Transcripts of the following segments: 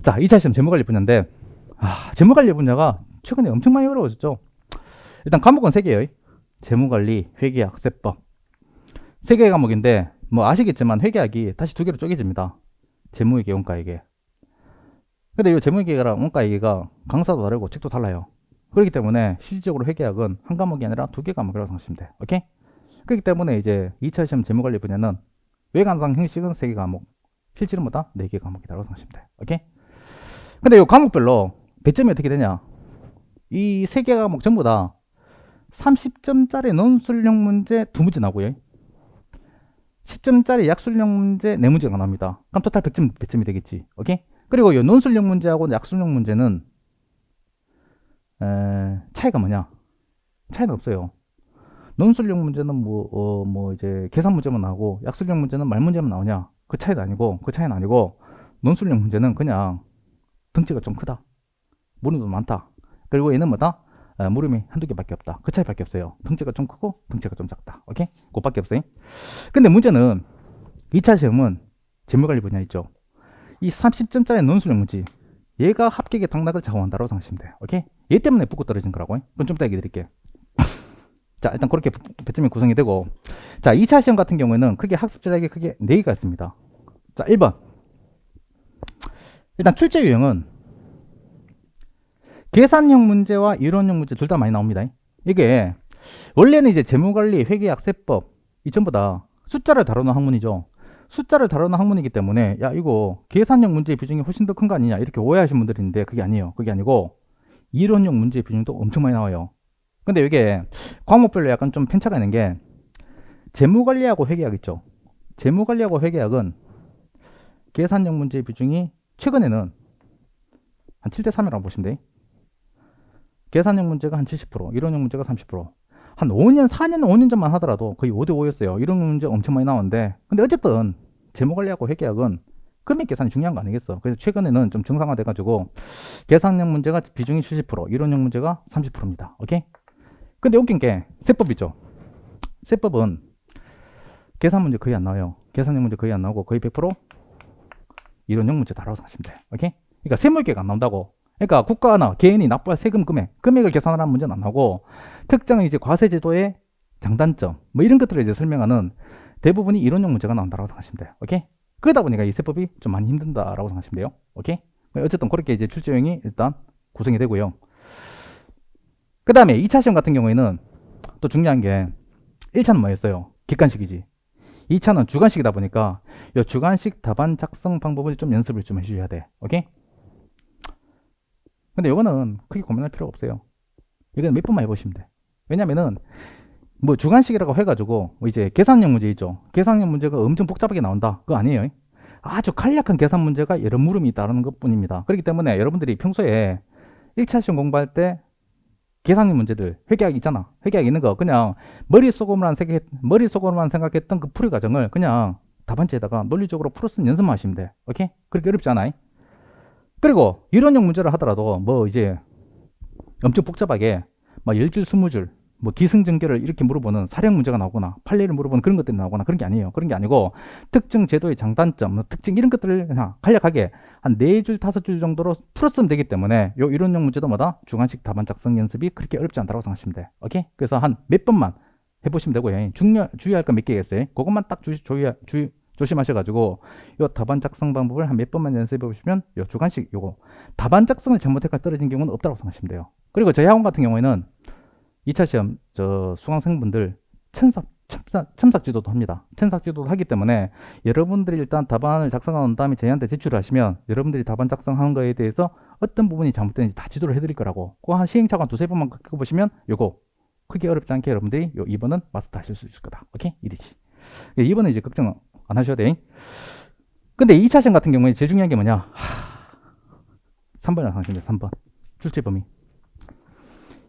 자, 2차 시험 재무관리 분야인데, 재무관리 분야가 최근에 엄청 많이 어려워졌죠. 일단 과목은 3개예요. 재무관리, 회계학, 세법. 3개의 과목인데, 뭐 아시겠지만 회계학이 다시 2개로 쪼개집니다. 재무회계, 원가회계. 근데 이 재무회계랑 원가회계가 강사도 다르고 책도 달라요. 그렇기 때문에 실질적으로 회계학은 한 과목이 아니라 2개 과목이라고 생각하시면 돼요. 오케이? 그렇기 때문에 이제 2차 시험 재무관리 분야는 외관상 형식은 3개 과목, 실질은 뭐다? 4개 과목이라고 생각하시면 돼요. 오케이? 근데 이 과목별로 배점이 어떻게 되냐? 이 3개 과목 전부 다 30점짜리 논술형 문제 2문제 나오고요. 10점짜리 약술형 문제 4문제가 나옵니다. 그럼 토탈 100점 배점이 되겠지. 오케이? 그리고 이 논술형 문제하고 약술형 문제는 차이가 뭐냐? 차이는 없어요. 논술형 문제는 이제 계산 문제만 나오고 약술형 문제는 말 문제만 나오냐? 그 차이도 아니고 논술형 문제는 그냥 덩치가 좀 크다. 물음도 많다. 그리고 얘는 뭐다? 물음이 한두 개밖에 없다. 그 차이밖에 없어요. 덩치가 좀 크고 덩치가 좀 작다. 오케이? 그것밖에 없어요. 근데 문제는 2차 시험은 재무관리 분야 있죠. 이 30점짜리 논술형 문제, 얘가 합격의 당락을 좌우한다고 생각하시면 돼요. 오케이? 얘 때문에 붙고 떨어진 거라고. 그건 좀 이따 얘기 드릴게요. 자, 일단 그렇게 배점이 구성이 되고, 자, 2차 시험 같은 경우에는 크게 학습 전략이 크게 4개가 있습니다. 자, 1번. 일단 출제 유형은 계산형 문제와 이론형 문제 둘 다 많이 나옵니다. 이게 원래는 이제 재무관리, 회계학, 세법 이 전부 다 숫자를 다루는 학문이죠. 숫자를 다루는 학문이기 때문에 야 이거 계산형 문제의 비중이 훨씬 더 큰 거 아니냐 이렇게 오해하시는 분들이 있는데 그게 아니에요. 그게 아니고 이론형 문제의 비중도 엄청 많이 나와요. 근데 이게 과목별로 약간 좀 편차가 있는 게 재무관리하고 회계학 있죠. 재무관리하고 회계학은 계산형 문제의 비중이 최근에는 한 7대 3이라고 보시면 돼요. 계산형 문제가 한 70%, 이론형 문제가 30%. 한 5년, 4년, 5년 전만 하더라도 거의 5대 5였어요. 이런 문제 엄청 많이 나오는데. 근데 어쨌든 재무관리하고 회계학은 금액 계산이 중요한 거 아니겠어. 그래서 최근에는 좀 정상화돼가지고 계산형 문제가 비중이 70%, 이론형 문제가 30%입니다. 오케이? 근데 웃긴 게 세법 있죠. 세법은 계산 문제 거의 안 나와요. 계산형 문제 거의 안 나오고 거의 100% 이론형 문제 다라고 생각하시면 돼. 오케이? 그러니까 세무회계가 안 나온다고. 그러니까 국가나 개인이 납부할 세금 금액을 계산하는 문제는 안 나오고 특정 이제 과세제도의 장단점 뭐 이런 것들을 이제 설명하는 대부분이 이론형 문제가 나온다고 생각하시면 돼요. 오케이? 그러다 보니까 이 세법이 좀 많이 힘든다라고 생각하시면 돼요. 오케이? 어쨌든 그렇게 이제 출제형이 일단 구성이 되고요. 그 다음에 2차 시험 같은 경우에는 또 중요한 게 1차는 뭐였어요? 객관식이지. 2차는 주관식이다 보니까 이 주관식 답안 작성 방법을 좀 연습을 좀 해주셔야 돼. 오케이? 근데 이거는 크게 고민할 필요가 없어요. 이건 몇 번만 해보시면 돼. 왜냐면은 뭐 주관식이라고 해가지고 뭐 이제 계산형 문제 있죠. 계산형 문제가 엄청 복잡하게 나온다. 그거 아니에요. 아주 간략한 계산 문제가 여러 물음이 있다는 것 뿐입니다. 그렇기 때문에 여러분들이 평소에 1차 시험 공부할 때 계산형 문제들, 회계학 있잖아. 회계학 있는 거 그냥 머릿속으로만 생각했던 그 풀이 과정을 그냥 답안지에다가 논리적으로 풀어 쓴 연습만 하시면 돼. 오케이? 그렇게 어렵지 않아. 그리고 이론형 문제를 하더라도 뭐 이제 엄청 복잡하게 막 10줄, 20줄 뭐 기승전결을 이렇게 물어보는 사령 문제가 나오거나 판례를 물어보는 그런 것들이 나오거나 그런 게 아니에요. 그런 게 아니고 특정 제도의 장단점, 뭐 특징 이런 것들을 그냥 간략하게 한 4줄, 5줄 정도로 풀었으면 되기 때문에 요 이론형 문제도 뭐다? 주관식 답안 작성 연습이 그렇게 어렵지 않다고 생각하시면 돼. 오케이? 그래서 한 몇 번만 해보시면 되고요. 주의할 거 몇 개 있어요. 그것만 딱 조심하셔가지고 요 답안 작성 방법을 한 몇 번만 연습해 보시면 요 주관식 요거 답안 작성을 잘못해서 떨어진 경우는 없다고 생각하시면 돼요. 그리고 저희 학원 같은 경우에는 2차 시험 수강생분들 첨삭 지도도 합니다. 첨삭 지도도 하기 때문에 여러분들이 일단 답안을 작성한 다음에 저희한테 제출을 하시면 여러분들이 답안 작성한 거에 대해서 어떤 부분이 잘못되는지 다 지도를 해드릴 거라고. 그거 한 시행착오 2-3번만 겪어보시면 요거 크게 어렵지 않게 여러분들이 요 2번은 마스터 하실 수 있을 거다. 오케이? 이리지. 2번은 이제 걱정 안 하셔도 돼. 근데 2차 시험 같은 경우에 제일 중요한 게 뭐냐? 3번이라고 생각하시면 돼요. 3번. 출제 범위.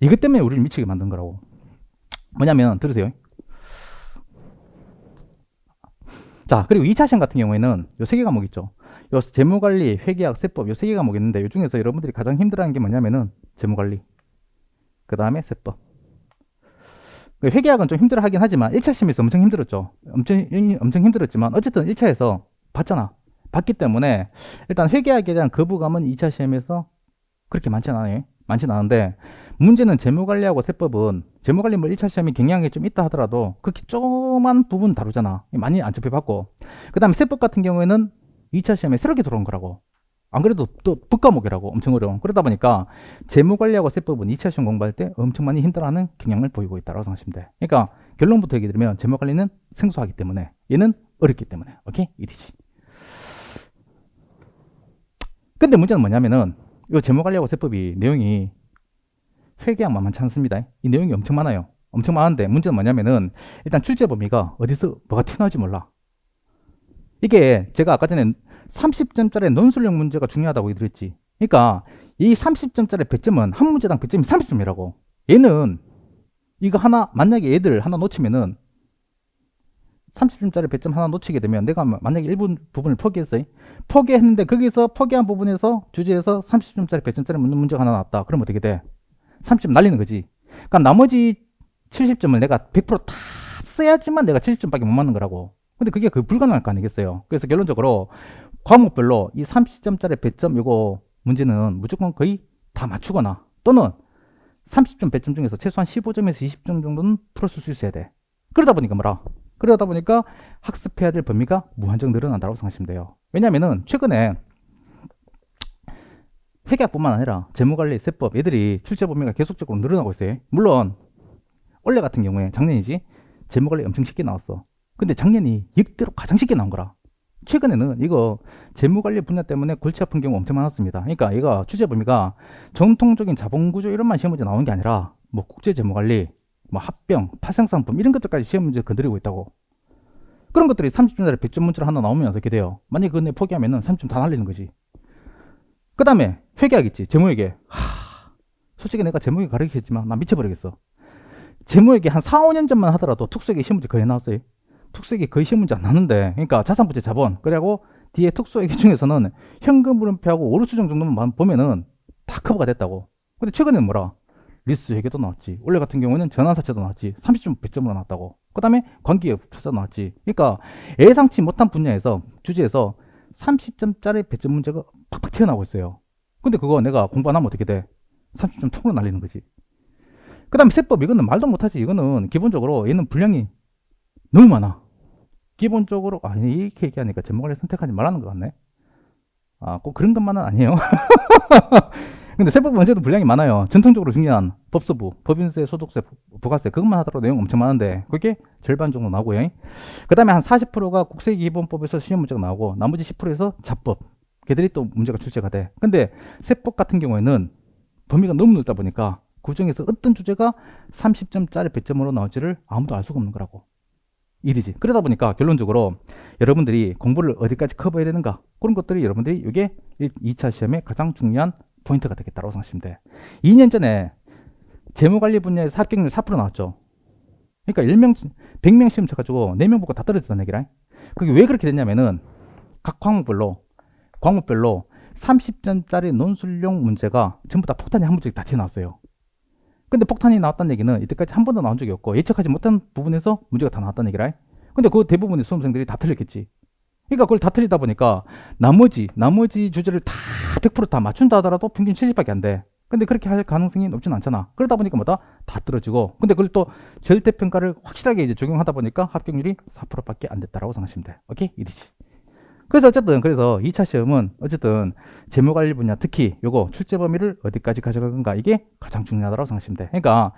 이것 때문에 우리를 미치게 만든 거라고. 뭐냐면 들으세요. 자, 그리고 2차 시험 같은 경우에는 요 3개 과목 있죠. 요 재무관리, 회계학, 세법 요 3개 과목 있는데 요 중에서 여러분들이 가장 힘들어하는 게 뭐냐면은 재무관리. 그 다음에 세법. 회계학은 좀 힘들어 하긴 하지만 1차 시험에서 엄청 힘들었죠. 엄청 힘들었지만 어쨌든 1차에서 봤잖아. 봤기 때문에 일단 회계학에 대한 거부감은 2차 시험에서 그렇게 많지는 않아요. 많지는 않은데 문제는 재무관리하고 세법은 재무관리 뭐 1차 시험이 경향이 좀 있다 하더라도 그렇게 조그만 부분 다루잖아. 많이 안 접해봤고 그 다음에 세법 같은 경우에는 2차 시험에 새롭게 들어온 거라고. 안 그래도 또 북과목이라고 엄청 어려워. 그러다 보니까 재무관리하고 세법은 2차 시험 공부할 때 엄청 많이 힘들어하는 경향을 보이고 있다고 생각하시면 돼. 그러니까 결론부터 얘기 드리면 재무관리는 생소하기 때문에 얘는 어렵기 때문에 오케이? 이리지. 근데 문제는 뭐냐면은 이 재무관리하고 세법이 내용이 회계학만 많지 않습니다. 이 내용이 엄청 많아요. 엄청 많은데 문제는 뭐냐면은 일단 출제 범위가 어디서 뭐가 튀어나올지 몰라. 이게 제가 아까 전에 30점짜리 논술형 문제가 중요하다고 얘기했지. 그러니까 이 30점짜리 배점은 한 문제당 배점이 30점이라고. 얘는 이거 하나 만약에 얘들 하나 놓치면은 30점짜리 배점 하나 놓치게 되면 내가 만약에 일부 부분을 포기했어요. 포기했는데 거기서 포기한 부분에서 주제에서 30점짜리 배점짜리 문제가 하나 나왔다. 그럼 어떻게 돼? 30점 날리는 거지. 그러니까 나머지 70점을 내가 100%다 써야지만 내가 70점밖에 못 맞는 거라고. 근데 그게 불가능할 거 아니겠어요. 그래서 결론적으로 과목별로 이 30점짜리 배점 이거 문제는 무조건 거의 다 맞추거나 또는 30점 배점 중에서 최소한 15점에서 20점 정도는 풀었을 수 있어야 돼. 그러다 보니까 뭐라? 그러다 보니까 학습해야 될 범위가 무한정 늘어난다고 생각하시면 돼요. 왜냐면은 최근에 회계학뿐만 아니라 재무관리, 세법 얘들이 출제 범위가 계속적으로 늘어나고 있어요. 물론 원래 같은 경우에 작년이지 재무관리 엄청 쉽게 나왔어. 근데 작년이 역대로 가장 쉽게 나온 거라. 최근에는 이거 재무관리 분야 때문에 골치 아픈 경우 엄청 많았습니다. 그러니까 얘가 주제 범위가 전통적인 자본구조 이런만 시험 문제 나오는 게 아니라 뭐 국제재무관리, 뭐 합병, 파생상품 이런 것들까지 시험 문제 건드리고 있다고. 그런 것들이 30점짜리 100점 문제로 하나 나오면 어떻게 돼요? 만약에 그거 포기하면은 30점 다 날리는 거지. 그 다음에 회계학 있지. 재무회계. 솔직히 내가 재무회계 가르치겠지만 나 미쳐버리겠어. 재무회계 한 4, 5년 전만 하더라도 특수회계 시험 문제 거의 나왔어요. 특수회계 거의 시험 문제 안 나는데, 그러니까 자산부채 자본, 그리고 뒤에 특수회계 중에서는 현금 물음표하고 오류수정 정도만 보면은 다 커버가 됐다고. 근데 최근에는 뭐라? 리스회계도 나왔지. 원래 같은 경우는 전환사채도 나왔지. 30점 100점으로 나왔다고. 그 다음에 관계기업 투자 나왔지. 그러니까 예상치 못한 분야에서 주제에서 30점짜리 100점 문제가 팍팍 튀어나오고 있어요. 근데 그거 내가 공부 안 하면 어떻게 돼? 30점 통으로 날리는 거지. 그 다음에 세법 이거는 말도 못하지. 이거는 기본적으로 얘는 분량이 너무 많아. 기본적으로 아니 이렇게 얘기하니까 제목을 선택하지 말라는 것 같네. 꼭 그런 것만은 아니에요. 근데 세법은 언제도 분량이 많아요. 전통적으로 중요한 법소부, 법인세, 소득세, 부가세 그것만 하더라도 내용 엄청 많은데 그게 절반 정도 나오고요. 그 다음에 한 40%가 국세기본법에서 시험 문제가 나오고 나머지 10%에서 자법 걔들이 또 문제가 출제가 돼. 근데 세법 같은 경우에는 범위가 너무 넓다 보니까 그중에서 어떤 주제가 30점짜리 100점으로 나올지를 아무도 알 수가 없는 거라고. 일이지. 그러다 보니까 결론적으로 여러분들이 공부를 어디까지 커버해야 되는가 그런 것들이 여러분들이 이게 2차 시험의 가장 중요한 포인트가 되겠다고 생각하시면 돼. 2년 전에 재무관리 분야에서 합격률 4% 나왔죠. 그러니까 100명 시험 쳐가지고 4명 보고 다 떨어졌다는 얘기라. 그게 왜 그렇게 됐냐면은 각 과목별로 30점짜리 논술용 문제가 전부 다 폭탄이 한 문제씩 다 튀어나왔어요. 근데 폭탄이 나왔다는 얘기는 이때까지 한 번도 나온 적이 없고 예측하지 못한 부분에서 문제가 다 나왔다는 얘기라. 근데 그 대부분의 수험생들이 다 틀렸겠지. 그러니까 그걸 다 틀리다 보니까 나머지 주제를 다 100%다 맞춘다 하더라도 평균 70밖에 안 돼. 근데 그렇게 할 가능성이 높진 않잖아. 그러다 보니까 뭐다? 다 떨어지고. 근데 그걸 또 절대평가를 확실하게 이제 적용하다 보니까 합격률이 4%밖에 안 됐다라고 생각하시면 돼. 오케이? 이리지. 그래서 어쨌든 2차 시험은 어쨌든 재무관리 분야 특히 요거 출제 범위를 어디까지 가져갈 건가 이게 가장 중요하다고 생각하시면 돼. 그러니까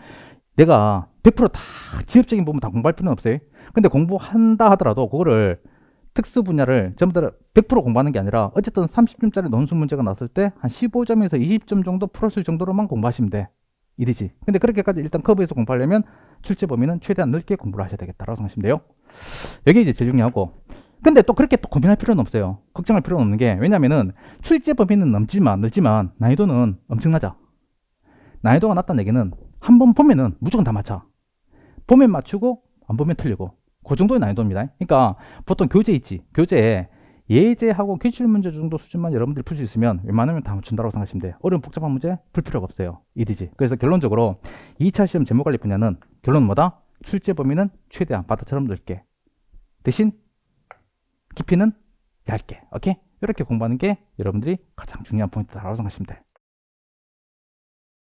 내가 100%다 지엽적인 부분 다 공부할 필요는 없어요. 근데 공부한다 하더라도 그거를 특수 분야를 전부 다 100% 공부하는 게 아니라 어쨌든 30점짜리 논술 문제가 나왔을 때 한 15점에서 20점 정도 풀었을 정도로만 공부하시면 돼. 이리지. 근데 그렇게까지 일단 커브에서 공부하려면 출제 범위는 최대한 넓게 공부를 하셔야 되겠다라고 생각하시면 돼요. 여기 이제 제일 중요하고 근데 또 그렇게 또 고민할 필요는 없어요. 걱정할 필요는 없는 게 왜냐면은 출제 범위는 넓지만 난이도는 엄청나죠. 난이도가 낮다는 얘기는 한 번 보면은 무조건 다 맞춰. 보면 맞추고 안 보면 틀리고 그 정도의 난이도입니다. 그러니까 보통 교재 있지. 교재에 예제하고 기출문제 정도 수준만 여러분들이 풀 수 있으면 웬만하면 다 맞춘다고 생각하시면 돼요. 어려운 복잡한 문제 풀 필요가 없어요. 이디지. 그래서 결론적으로 2차 시험 재무관리 분야는 결론은 뭐다? 출제 범위는 최대한 바다처럼 넓게 대신 깊이는 얇게. 오케이? 이렇게 공부하는 게 여러분들이 가장 중요한 포인트라고 생각하시면 돼요.